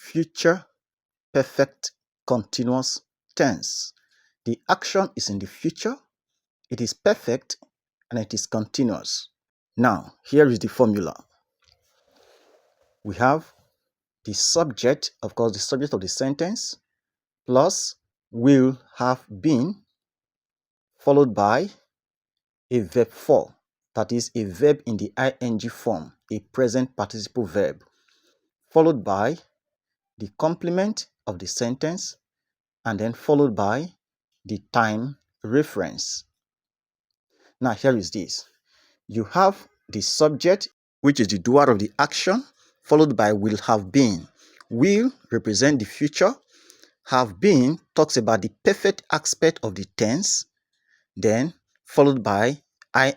future perfect continuous tense. The action is in the future, it is perfect, and it is continuous. Now, here is the formula. We have the subject, of course, the subject of the sentence, plus will have been, followed by a verb 4, that is a verb in the ing form, a present participle verb, followed by the complement of the sentence, and then followed by the time reference. Now, here is this. You have the subject, which is the doer of the action, followed by will have been. Will represent the future. Have been talks about the perfect aspect of the tense, then followed by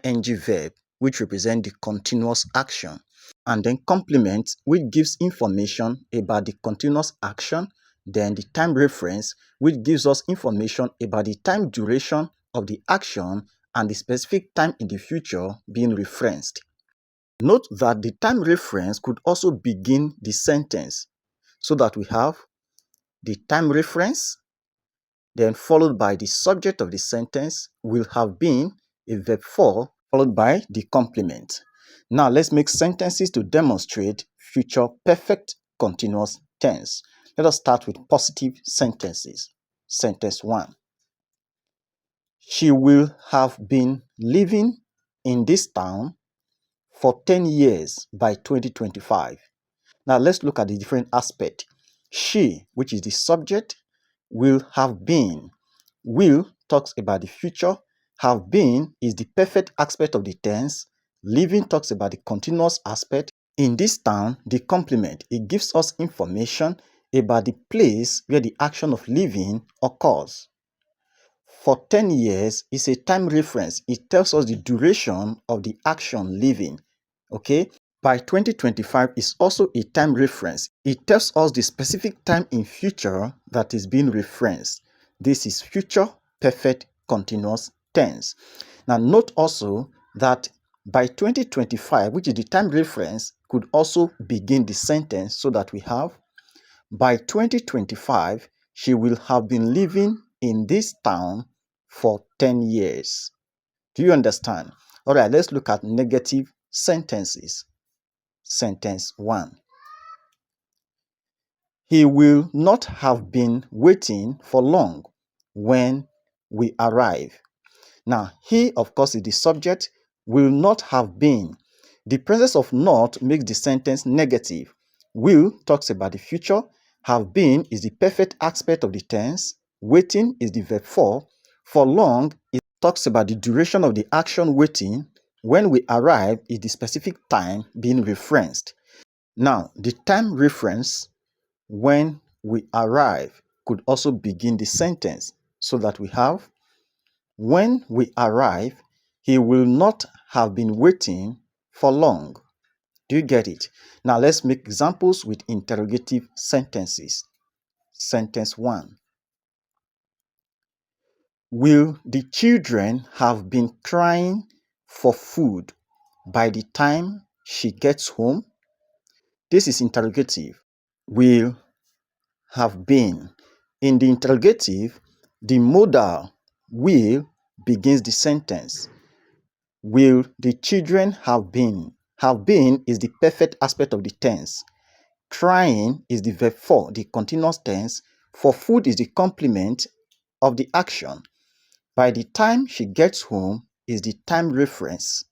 ing verb, which represent the continuous action, and then complement, which gives information about the continuous action, then the time reference, which gives us information about the time duration of the action and the specific time in the future being referenced. Note that the time reference could also begin the sentence, so that we have the time reference, then followed by the subject of the sentence, will have been, a verb 4, followed by the complement. Now let's make sentences to demonstrate future perfect continuous tense. Let us start with positive sentences. Sentence 1. She will have been living in this town for 10 years by 2025. Now let's look at the different aspect. She, which is the subject, will have been. Will talks about the future. Have been is the perfect aspect of the tense. Living talks about the continuous aspect. In this town, the complement, it gives us information about the place where the action of living occurs. For 10 years is a time reference. It tells us the duration of the action living. Okay? By 2025 is also a time reference. It tells us the specific time in future that is being referenced. This is future perfect continuous tense. Now note also that by 2025, which is the time reference, could also begin the sentence, so that we have, by 2025, she will have been living in this town for 10 years. Do you understand? All right, let's look at negative sentences. Sentence 1. He will not have been waiting for long when we arrive. Now, he, of course, is the subject, will not have been. The presence of not makes the sentence negative. Will talks about the future. Have been is the perfect aspect of the tense. Waiting is the verb 4. For long, it talks about the duration of the action waiting. When we arrive is the specific time being referenced. Now, the time reference, when we arrive, could also begin the sentence, so that we have, when we arrive, he will not have been waiting for long. Do you get it? Now let's make examples with interrogative sentences. Sentence 1. Will the children have been crying for food by the time she gets home? This is interrogative. Will have been. In the interrogative, the modal will begins the sentence. Will the children have been? Have been is the perfect aspect of the tense. Crying is the verb 4, the continuous tense. For food is the complement of the action. By the time she gets home is the time reference.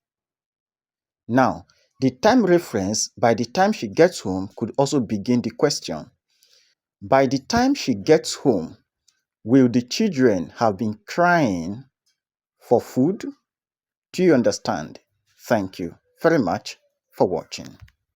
Now, the time reference, by the time she gets home, could also begin the question. By the time she gets home, will the children have been crying for food? Do you understand? Thank you very much for watching.